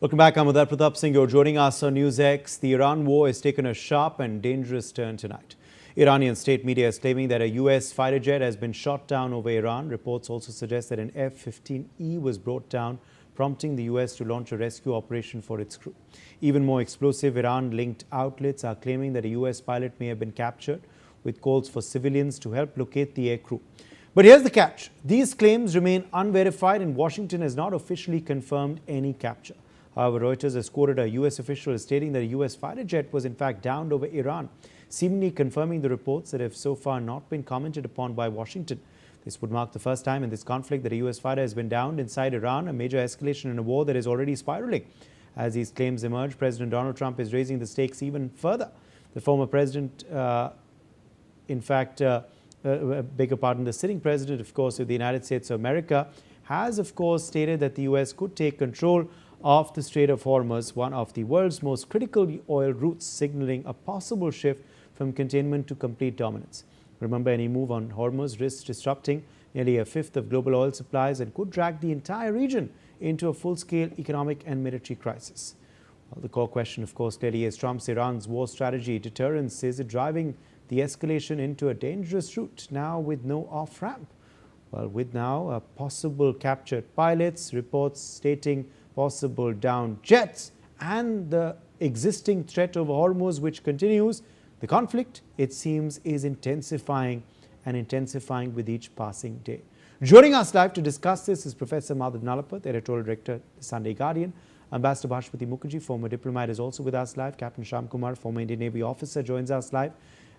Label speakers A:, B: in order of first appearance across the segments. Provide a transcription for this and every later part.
A: Welcome back. I'm Uday Pratap Singh. You're joining us on News X. The Iran war has taken a sharp and dangerous turn tonight. Iranian state media is claiming that a U.S. fighter jet has been shot down over Iran. Reports also suggest that an F-15E was brought down, prompting the U.S. to launch a rescue operation for its crew. Even more explosive, Iran-linked outlets are claiming that a U.S. pilot may have been captured, with calls for civilians to help locate the aircrew. But here's the catch. These claims remain unverified and Washington has not officially confirmed any capture. However, Reuters has quoted a U.S. official as stating that a U.S. fighter jet was in fact downed over Iran, seemingly confirming the reports that have so far not been commented upon by Washington. This would mark the first time in this conflict that a U.S. fighter has been downed inside Iran, a major escalation in a war that is already spiraling. As these claims emerge, President Donald Trump is raising the stakes even further. The former president, the sitting president, of course, of the United States of America, has, of course, stated that the U.S. could take control of the Strait of Hormuz, one of the world's most critical oil routes, signaling a possible shift from containment to complete dominance. Remember, any move on Hormuz risks disrupting nearly a fifth of global oil supplies and could drag the entire region into a full-scale economic and military crisis. Well, the core question, of course, clearly is Trump's Iran's war strategy deterrence. Is it driving the escalation into a dangerous route now with no off-ramp? Well, with now possible captured pilots, reports stating possible downed jets, and the existing threat over Hormuz, which continues, the conflict, it seems, is intensifying with each passing day. Joining us live to discuss this is Professor Madhav Nalapat, editorial director, The Sunday Guardian. Ambassador Bhashpati Mukherjee, former diplomat, is also with us live. Captain Shyam Kumar, former Indian Navy officer, joins us live.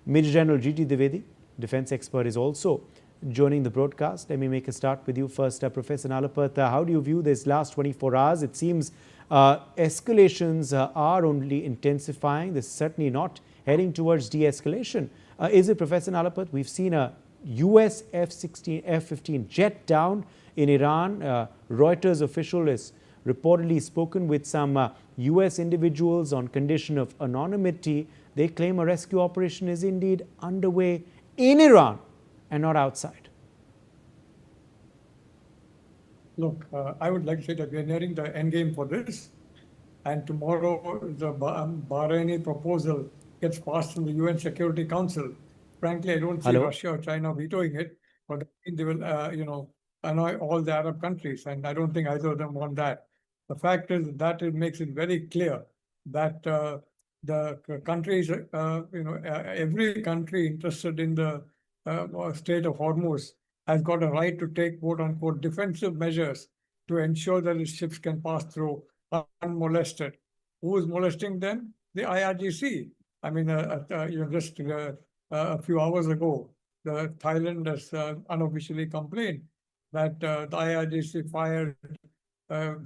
A: Major General G.T. Dwivedi, defense expert, is also joining the broadcast. Let me make a start with you first. Professor Nalapat, how do you view this last 24 hours? It seems escalations are only intensifying. This is certainly not heading towards de-escalation. Is it, Professor Nalapat? We've seen a U.S. F-15 jet down in Iran. Reuters official has reportedly spoken with some U.S. individuals on condition of anonymity. They claim a rescue operation is indeed underway in Iran and not outside.
B: Look, I would like to say that we are nearing the end game for this. And tomorrow, the Bahraini proposal gets passed in the UN Security Council. Frankly, I don't see Russia or China vetoing it, but they will, annoy all the Arab countries. And I don't think either of them want that. The fact is that it makes it very clear that the countries, every country interested in the Strait of Hormuz has got a right to take quote-unquote defensive measures to ensure that its ships can pass through unmolested. Who is molesting them? The IRGC. I mean, just a few hours ago, Thailand has unofficially complained that the IRGC fired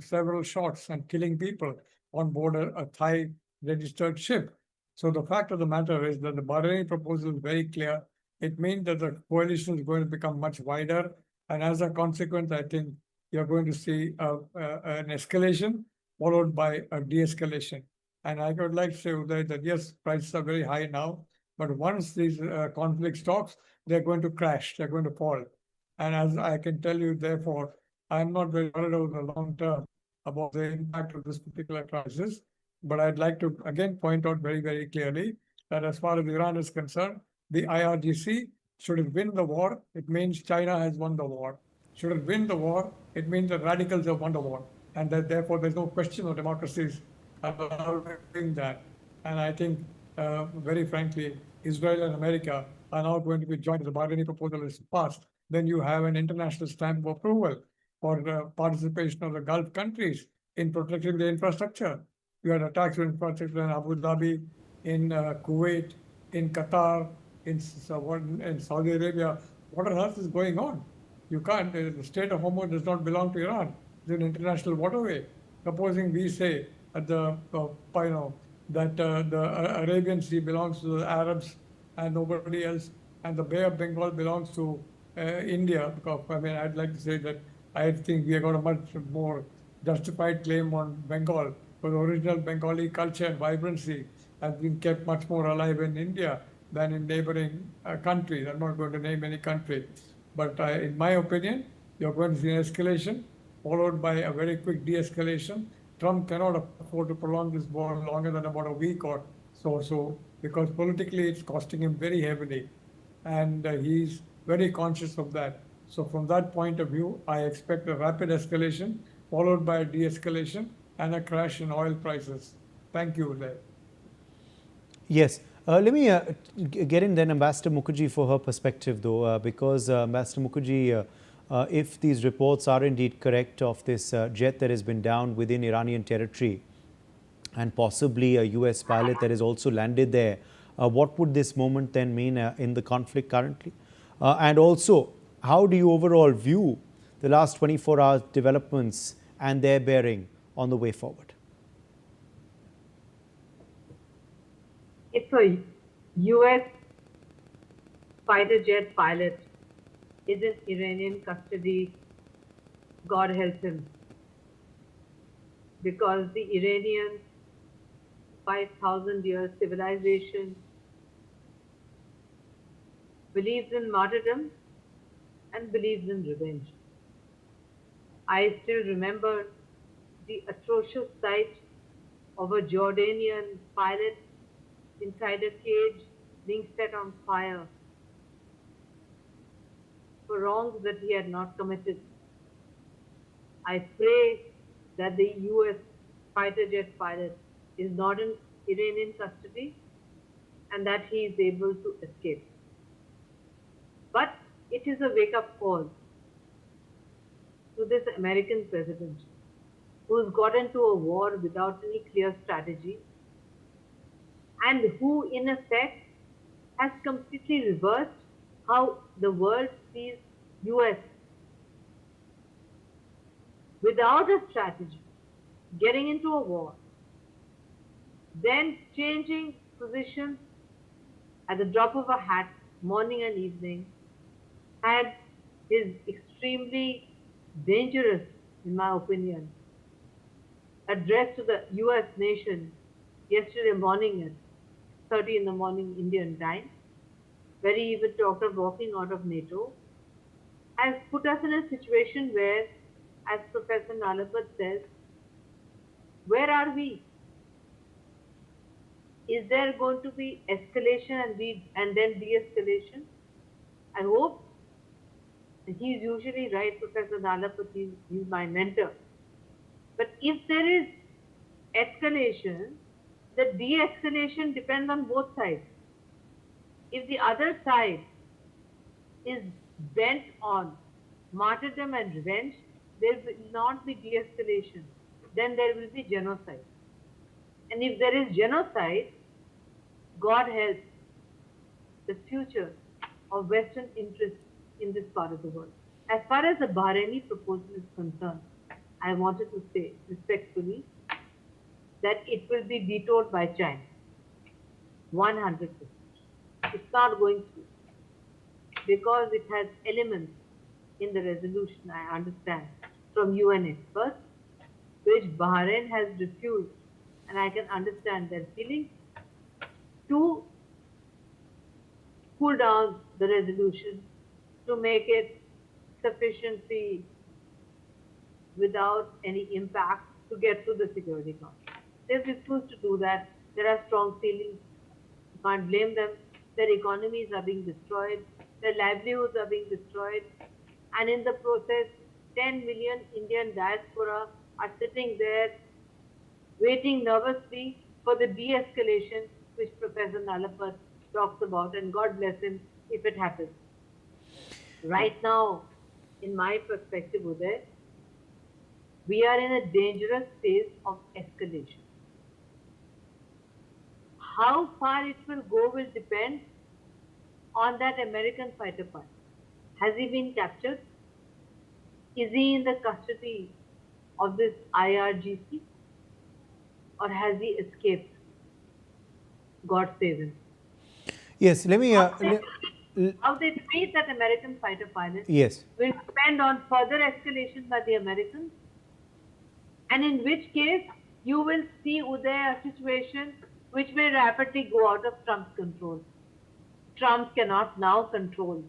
B: several shots and killing people on board a Thai registered ship. So the fact of the matter is that the Bahraini proposal is very clear. It means that the coalition is going to become much wider. And as a consequence, I think you're going to see an escalation followed by a de-escalation. And I would like to say, Uday, that yes, prices are very high now, but once these conflict stops, they're going to crash, they're going to fall. And as I can tell you, therefore, I'm not very worried over the long term about the impact of this particular crisis. But I'd like to again point out very, very clearly that as far as Iran is concerned, the IRGC, should it win the war, it means China has won the war. Should it win the war, it means the radicals have won the war. And that therefore there's no question of democracies allowing that. And I think, very frankly, Israel and America are now going to be joined. The Bahraini proposal is passed. Then you have an international stamp of approval for the participation of the Gulf countries in protecting the infrastructure. You had attacks on infrastructure in Abu Dhabi, in Kuwait, in Qatar, in Saudi Arabia. What on earth is going on? You can't. The Strait of Hormuz does not belong to Iran. It's an international waterway. Supposing we say that the Arabian Sea belongs to the Arabs and nobody else, and the Bay of Bengal belongs to India. Because I'd like to say that I think we have got a much more justified claim on Bengal, because original Bengali culture and vibrancy has been kept much more alive in India than in neighboring countries. I'm not going to name any country. But in my opinion, you're going to see an escalation followed by a very quick de-escalation. Trump cannot afford to prolong this war longer than about a week or so, because politically it's costing him very heavily. And he's very conscious of that. So from that point of view, I expect a rapid escalation followed by a de-escalation and a crash in oil prices. Thank you, Uday.
A: Yes. Let me get in then Ambassador Mukherjee for her perspective, though, because Ambassador Mukherjee, if these reports are indeed correct of this jet that has been down within Iranian territory and possibly a US pilot that has also landed there, what would this moment then mean in the conflict currently? And also, how do you overall view the last 24 hours developments and their bearing on the way forward?
C: If a US fighter jet pilot is in Iranian custody, God help him. Because the Iranians, 5,000 years civilization, believes in martyrdom and believes in revenge. I still remember the atrocious sight of a Jordanian pilot inside a cage being set on fire for wrongs that he had not committed. I pray that the US fighter jet pilot is not in Iranian custody and that he is able to escape. But it is a wake-up call to this American president who has got into a war without any clear strategy and who in effect has completely reversed how the world sees US. Without a strategy, getting into a war, then changing positions at the drop of a hat, morning and evening, and is extremely dangerous, in my opinion, address to the US nation yesterday morning at 30 in the morning Indian time, where he even talked of walking out of NATO, has put us in a situation where, as Professor Nalapat says, where are we? Is there going to be escalation and then de-escalation? I hope, and he's usually right, Professor Nalapat, he's my mentor. But if there is escalation, the de-escalation depends on both sides. If the other side is bent on martyrdom and revenge, there will not be de-escalation. Then there will be genocide. And if there is genocide, God help the future of Western interests in this part of the world. As far as the Bahraini proposal is concerned, I wanted to say respectfully that it will be vetoed by China. 100%. It's not going through because it has elements in the resolution, I understand, from UN experts, which Bahrain has refused, and I can understand their feelings, to cool down the resolution to make it sufficiently without any impact to get through the Security Council. They've refused to do that. There are strong feelings. You can't blame them. Their economies are being destroyed. Their livelihoods are being destroyed. And in the process, 10 million Indian diaspora are sitting there waiting nervously for the de-escalation which Professor Nalapat talks about, and God bless him if it happens. Right now, in my perspective, Uday, we are in a dangerous phase of escalation. How far it will go will depend on that American fighter pilot. Has he been captured? Is he in the custody of this IRGC? Or has he escaped? God save him.
A: Yes, let me.
C: How they treat that American fighter pilot
A: Yes.
C: will depend on further escalation by the Americans, and in which case you will see, Uday, a situation which may rapidly go out of Trump's control. Trump cannot now control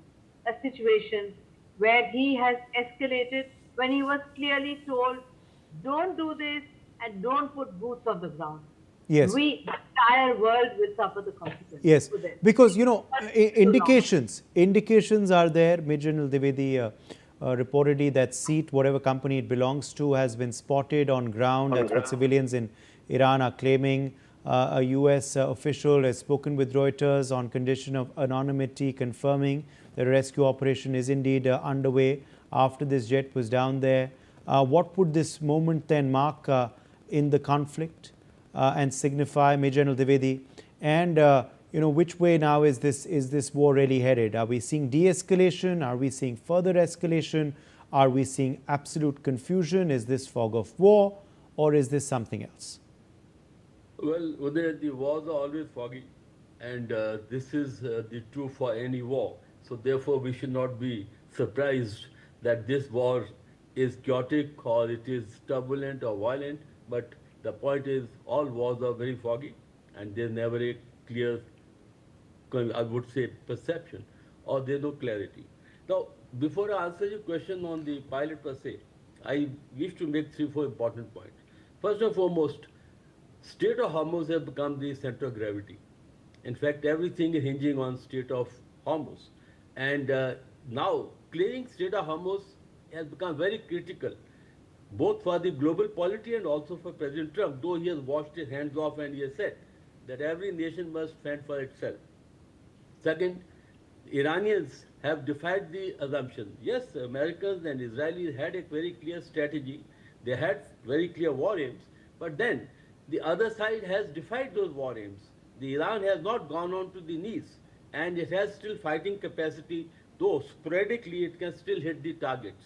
C: a situation where he has escalated when he was clearly told, don't do this, and don't put boots on the ground,
A: Yes.
C: we, the entire world, will suffer the consequences
A: Yes,
C: for this.
A: because you know
C: But it's so long.
A: indications are there. Major General Dwivedi reportedly that seat, whatever company it belongs to, has been spotted on ground. That's what civilians in Iran are claiming. A U.S. Official has spoken with Reuters on condition of anonymity, confirming the rescue operation is indeed underway after this jet was down there. What would this moment then mark in the conflict and signify, Major General Dwivedi? And you know, which way now is this war really headed? Are we seeing de-escalation? Are we seeing further escalation? Are we seeing absolute confusion? Is this fog of war, or is this something else?
D: Well, Uday, the wars are always foggy, and this is the true for any war. So therefore, we should not be surprised that this war is chaotic or it is turbulent or violent. But the point is, all wars are very foggy, and there's never a clear, I would say, perception, or there's no clarity. Now, before I answer your question on the pilot per se, I wish to make 3-4 important points. First and foremost, Strait of Hormuz has become the center of gravity. In fact, everything is hinging on Strait of Hormuz. And now, clearing Strait of Hormuz has become very critical, both for the global polity and also for President Trump, though he has washed his hands off and he has said that every nation must fend for itself. Second, Iranians have defied the assumption. Yes, Americans and Israelis had a very clear strategy. They had very clear war aims. But then the other side has defied those war aims. The Iran has not gone on to the knees, and it has still fighting capacity, though sporadically it can still hit the targets.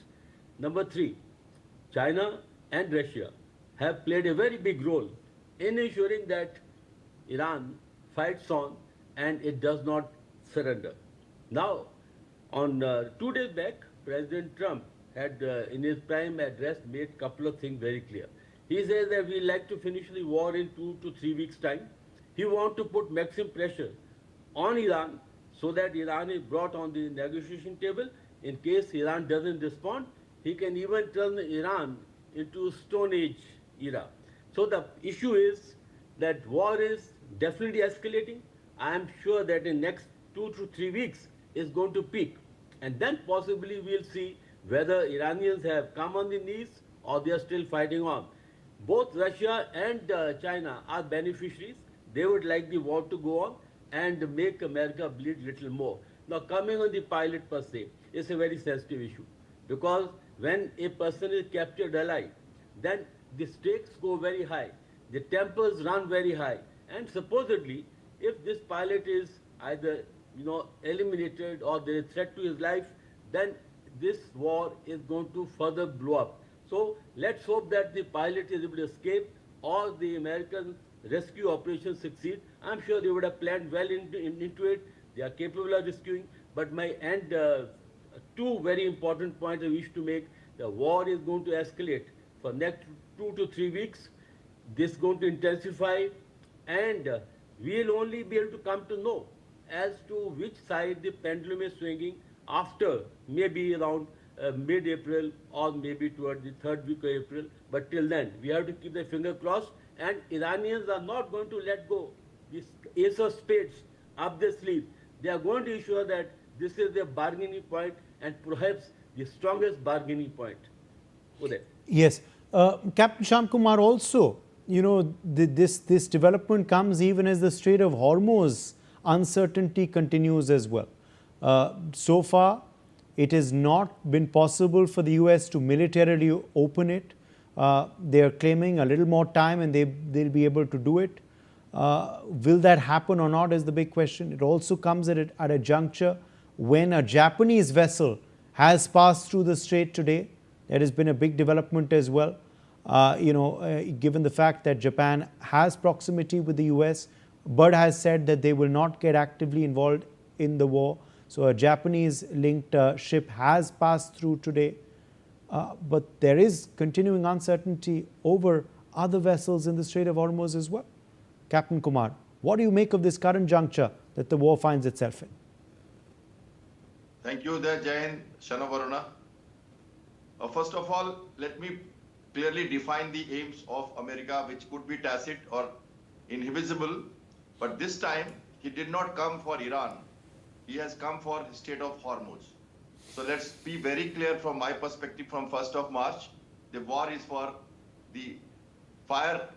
D: Number three, China and Russia have played a very big role in ensuring that Iran fights on and it does not surrender. Now, on 2 days back, President Trump had, in his prime address, made a couple of things very clear. He says that we like to finish the war in 2 to 3 weeks' time. He wants to put maximum pressure on Iran so that Iran is brought on the negotiation table. In case Iran doesn't respond, he can even turn Iran into Stone Age era. So the issue is that war is definitely escalating. I am sure that in next 2 to 3 weeks is going to peak. And then possibly we'll see whether Iranians have come on the knees or they are still fighting on. Both Russia and China are beneficiaries. They would like the war to go on and make America bleed little more. Now, coming on the pilot per se, it's a very sensitive issue, because when a person is captured alive, then the stakes go very high, the tempers run very high, and supposedly, if this pilot is either eliminated or there is threat to his life, then this war is going to further blow up. So let's hope that the pilot is able to escape or the American rescue operation succeed. I'm sure they would have planned well into it. They are capable of rescuing. But my end, two very important points I wish to make. The war is going to escalate for next 2 to 3 weeks. This is going to intensify, and we'll only be able to come to know as to which side the pendulum is swinging after maybe around mid-April or maybe toward the third week of April. But till then, we have to keep the finger crossed, and Iranians are not going to let go this ace of spades up their sleeve. They are going to ensure that this is their bargaining point, and perhaps the strongest bargaining point. Uday.
A: Yes. Captain Sham Kumar, also, this development comes even as the Strait of Hormuz uncertainty continues as well. So far, it has not been possible for the US to militarily open it. They are claiming a little more time and they'll be able to do it. Will that happen or not is the big question. It also comes at a juncture when a Japanese vessel has passed through the strait today. There has been a big development as well. Given the fact that Japan has proximity with the US, but has said that they will not get actively involved in the war. So a Japanese-linked ship has passed through today. But there is continuing uncertainty over other vessels in the Strait of Hormuz as well. Captain Kumar, what do you make of this current juncture that the war finds itself in?
E: Thank you there, Jain, Shanavaruna. First of all, let me clearly defined the aims of America, which could be tacit or invisible. But this time, he did not come for Iran. He has come for the state of Hormuz. So let's be very clear from my perspective from 1st of March, the war is for the fire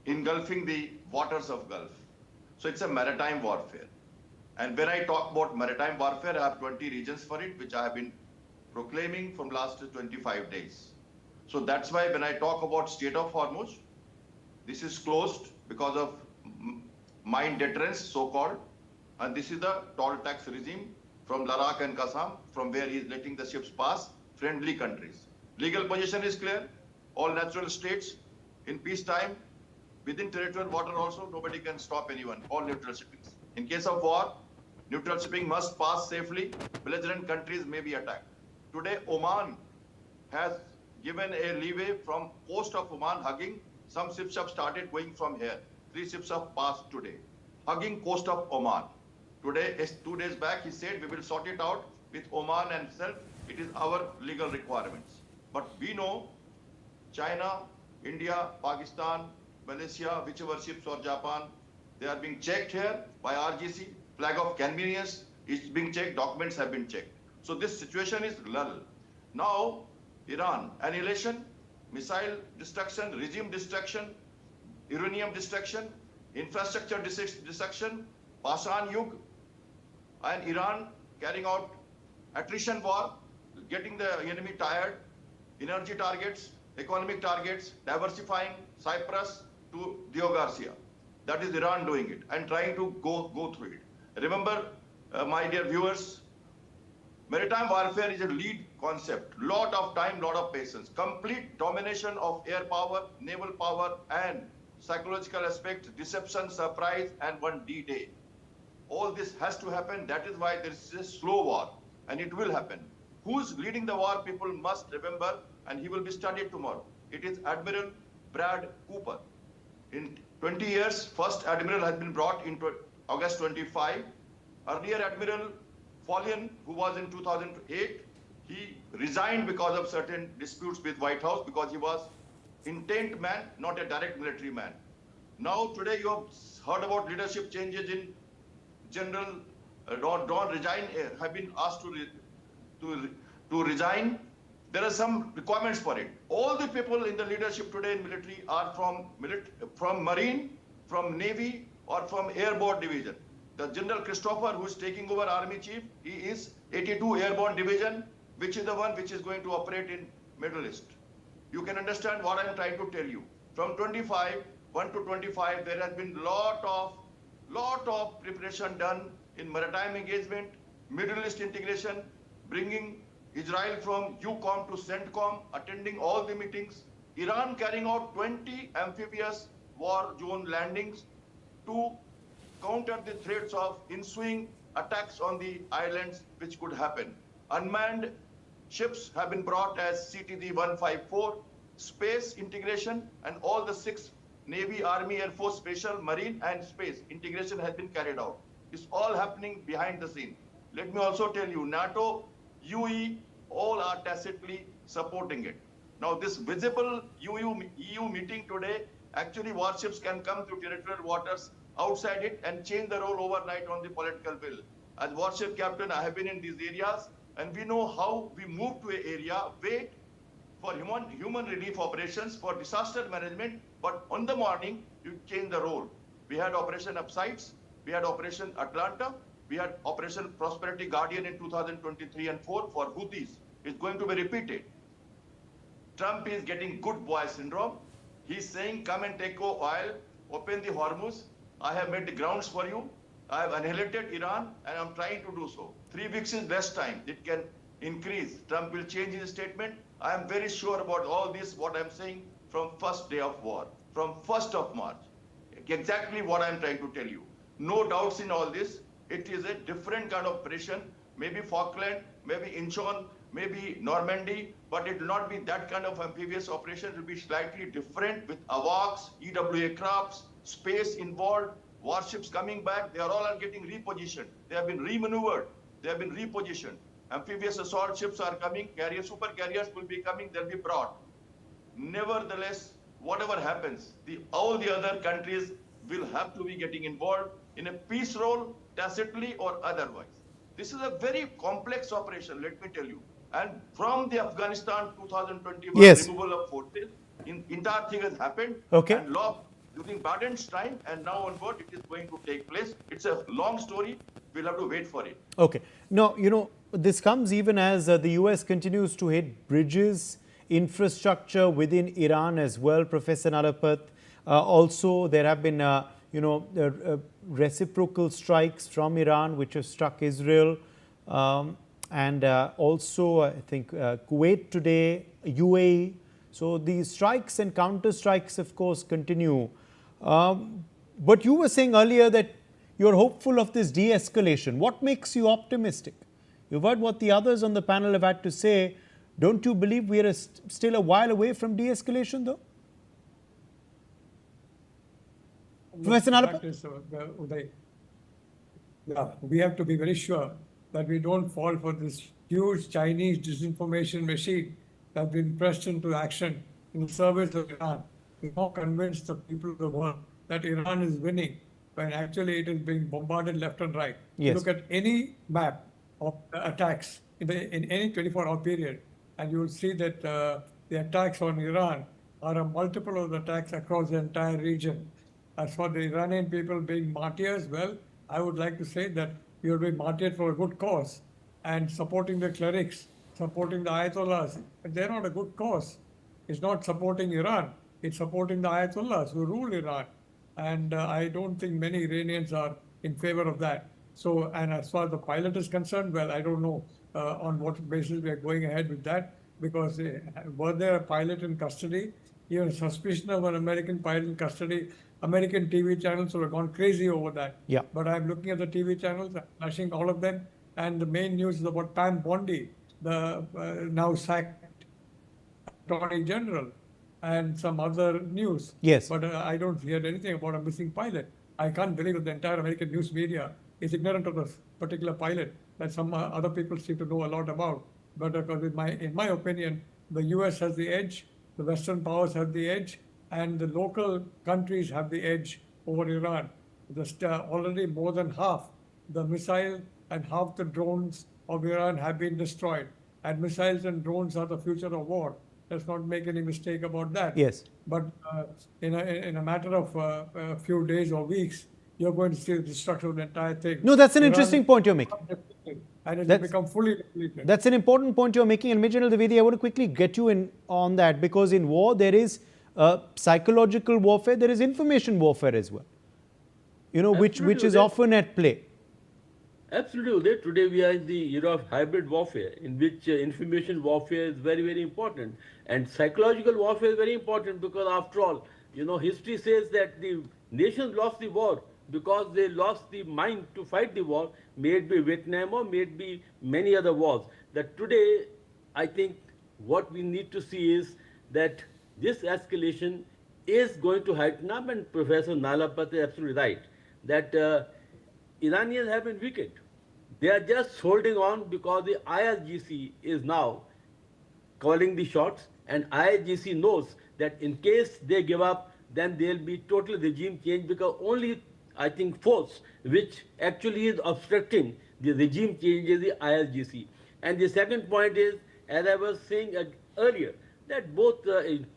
E: engulfing the waters of Gulf. So it's a maritime warfare. And when I talk about maritime warfare, I have 20 regions for it, which I have been proclaiming from last 25 days. So that's why when I talk about state of Hormuz, this is closed because of mine deterrence, so-called, and this is the toll tax regime from Ladakh and Qassam, from where he is letting the ships pass, friendly countries. Legal position is clear. All natural states in peacetime, within territorial water also, nobody can stop anyone, all neutral shippings. In case of war, neutral shipping must pass safely. Belligerent countries may be attacked. Today, Oman has given a leeway from coast of Oman hugging. Some ships have started going from here. 3 ships have passed today, hugging coast of Oman. Today, 2 days back, he said, we will sort it out with Oman and self. It is our legal requirements. But we know China, India, Pakistan, Malaysia, whichever ships or Japan, they are being checked here by RGC. Flag of convenience is being checked. Documents have been checked. So this situation is lull. Now, Iran, annihilation, missile destruction, regime destruction, uranium destruction, infrastructure destruction, Pashan Yug, and Iran carrying out attrition war, getting the enemy tired, energy targets, economic targets, diversifying Cyprus to Dio Garcia. That is Iran doing it and trying to go through it. Remember, my dear viewers, maritime warfare is a lead concept. Lot of time, lot of patience. Complete domination of air power, naval power, and psychological aspects, deception, surprise, and one D-Day. All this has to happen. That is why there is a slow war, and it will happen. Who's leading the war, people must remember, and he will be studied tomorrow. It is Admiral Brad Cooper. In 20 years, first admiral has been brought in August 25. Earlier Admiral Follian, who was in 2008, he resigned because of certain disputes with White House because he was intent man, not a direct military man. Now today you have heard about leadership changes in General Don resign, have been asked to resign. There are some requirements for it. All the people in the leadership today in military are from Marine, from Navy, or from Airborne Division. The General Christopher, who is taking over Army Chief, he is 82 Airborne Division, which is the one which is going to operate in Middle East. You can understand what I'm trying to tell you. From 1 to 25, there has been lot of preparation done in maritime engagement, Middle East integration, bringing Israel from UCOM to CENTCOM, attending all the meetings, Iran carrying out 20 amphibious war zone landings to counter the threats of ensuing attacks on the islands which could happen. Unmanned ships have been brought as CTD-154, space integration, and all the 6 Navy, Army, Air Force, Special, Marine, and Space integration has been carried out. It's all happening behind the scene. Let me also tell you, NATO, UE, all are tacitly supporting it. Now, this visible EU meeting today, actually warships can come to territorial waters outside it and change the role overnight on the political will. As warship captain, I have been in these areas, and we know how we move to an area, wait for human relief operations, for disaster management, but on the morning, you change the role. We had Operation Upsides, we had Operation Atlanta, we had Operation Prosperity Guardian in 2023 and 4 for Houthis. It's going to be repeated. Trump is getting good boy syndrome. He's saying, come and take oil, open the Hormuz. I have made the grounds for you. I have annihilated Iran, and I'm trying to do so. 3 weeks is less time. It can increase. Trump will change his statement. I am very sure about all this, what I'm saying, from first day of war, from 1st of March. Exactly what I'm trying to tell you. No doubts in all this. It is a different kind of operation, maybe Falkland, maybe Incheon, maybe Normandy, but it will not be that kind of amphibious operation. It will be slightly different with AWACS, EWA crafts, space involved, warships coming back. They are all getting repositioned. They have been remaneuvered. They have been repositioned. Amphibious assault ships are coming. Super carriers will be coming. They'll be brought. Nevertheless, whatever happens, all the other countries will have to be getting involved in a peace role, tacitly or otherwise. This is a very complex operation, let me tell you. And from the Afghanistan 2021
A: Yes.
E: removal of forces, entire thing has happened.
A: Okay.
E: And law during Biden's time and now onward, it is going to take place. It's a long story. We'll have to wait for it.
A: Okay. Now, this comes even as the US continues to hit bridges, infrastructure within Iran as well, Professor Nalapat. Also, there have been, reciprocal strikes from Iran, which have struck Israel. And also, I think, Kuwait today, UAE. So, these strikes and counter strikes, of course, continue. But you were saying earlier that you're hopeful of this de-escalation. What makes you optimistic? You've heard what the others on the panel have had to say. Don't you believe we are still a while away from de-escalation, though? Professor Nalapat?
B: Uday, yeah, we have to be very sure that we don't fall for this huge Chinese disinformation machine that's been pressed into action in the service of Iran. We now convince the people of the world that Iran is winning when actually it is being bombarded left and right.
A: Yes.
B: Look at any map of attacks in any 24-hour period, and you will see that the attacks on Iran are a multiple of the attacks across the entire region. As for the Iranian people being martyrs, well, I would like to say that we are being martyred for a good cause and supporting the clerics, supporting the Ayatollahs. But they're not a good cause. It's not supporting Iran. It's supporting the Ayatollahs who rule Iran. And I don't think many Iranians are in favor of that. So, and as far as the pilot is concerned, well, I don't know on what basis we are going ahead with that, because were there a pilot in custody, even suspicion of an American pilot in custody, American TV channels would have gone crazy over that.
A: Yeah.
B: But I'm looking at the TV channels, flashing all of them, and the main news is about Pam Bondi, the now sacked Attorney General, and some other news.
A: Yes.
B: But I don't hear anything about a missing pilot. I can't believe that the entire American news media is ignorant of this particular pilot that some other people seem to know a lot about. But in my opinion, the US has the edge, the Western powers have the edge, and the local countries have the edge over Iran. Already more than half the missile and half the drones of Iran have been destroyed. And missiles and drones are the future of war. Let's not make any mistake about that.
A: Yes.
B: But in a matter of a few days or weeks, you're going to see the destruction of the entire thing.
A: No, that's an interesting point you're making.
B: And it will become fully depleted.
A: That's an important point you're making. And Major General Dwivedi, I want to quickly get you in on that, because in war there is psychological warfare, there is information warfare as well, which is often at play.
D: Absolutely. Today we are in the era of hybrid warfare, in which information warfare is very, very important. And psychological warfare is very important because, after all, history says that the nations lost the war because they lost the mind to fight the war, may it be Vietnam or may it be many other wars. That today, I think what we need to see is that this escalation is going to heighten up, and Professor Nalapat is absolutely right, that Iranians have been weakened. They are just holding on because the IRGC is now calling the shots, and IRGC knows that in case they give up, then there will be total regime change, because only, I think, force which actually is obstructing the regime change is the IRGC. And the second point is, as I was saying earlier, that both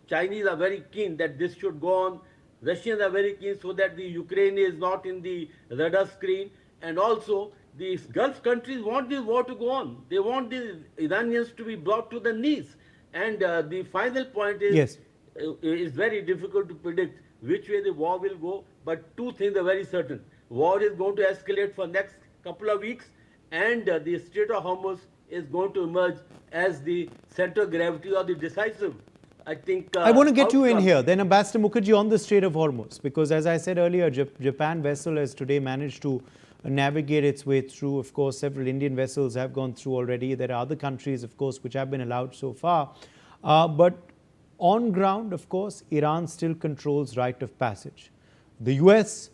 D: Chinese are very keen that this should go on, Russians are very keen so that the Ukraine is not in the radar screen, and also the Gulf countries want this war to go on. They want the Iranians to be brought to the knees. And the final point is,
A: yes,
D: it's very difficult to predict which way the war will go, but two things are very certain. War is going to escalate for next couple of weeks, and the Strait of Hormuz is going to emerge as the center of gravity or the decisive, I think.
A: I want to get you in here. Then Ambassador Mukherjee, on the Strait of Hormuz, because as I said earlier, Japan vessel has today managed to navigate its way through. Of course, several Indian vessels have gone through already. There are other countries, of course, which have been allowed so far. But on ground, of course, Iran still controls right of passage. The US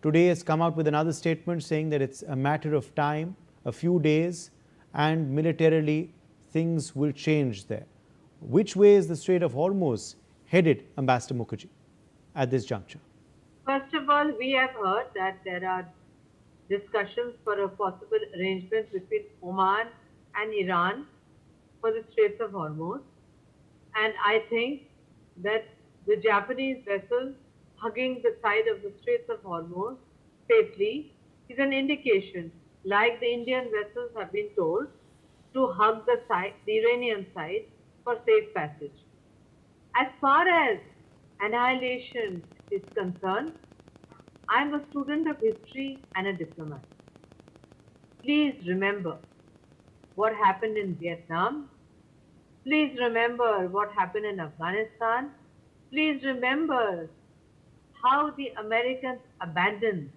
A: today has come out with another statement saying that it's a matter of time, a few days, and militarily things will change there. Which way is the Strait of Hormuz headed, Ambassador Mukherjee, at this juncture?
C: First of all, we have heard that there are discussions for a possible arrangement between Oman and Iran for the Straits of Hormuz. And I think that the Japanese vessel hugging the side of the Straits of Hormuz safely is an indication, like the Indian vessels have been told, to hug the Iranian side for safe passage. As far as annihilation is concerned, I'm a student of history and a diplomat. Please remember what happened in Vietnam. Please remember what happened in Afghanistan. Please remember how the Americans abandoned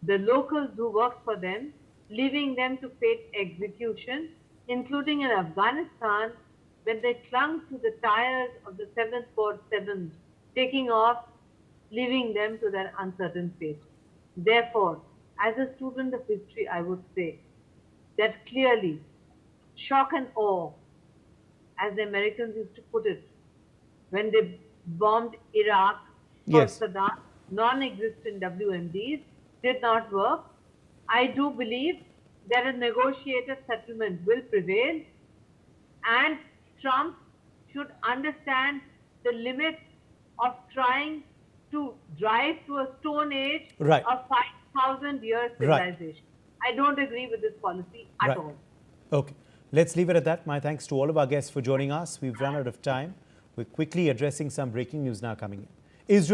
C: the locals who worked for them, leaving them to face execution, including in Afghanistan, when they clung to the tires of the 747, taking off, leaving them to their uncertain fate. Therefore, as a student of history, I would say that clearly, shock and awe, as the Americans used to put it, when they bombed Iraq for
A: Yes.
C: Saddam, non-existent WMDs, did not work. I do believe that a negotiated settlement will prevail, and Trump should understand the limits of trying to drive to a stone age
A: Right.
C: of 5,000 years
A: Right.
C: civilization. I don't agree with this policy at
A: Right.
C: all.
A: Okay. Let's leave it at that. My thanks to all of our guests for joining us. We've run out of time. We're quickly addressing some breaking news now coming in. Israel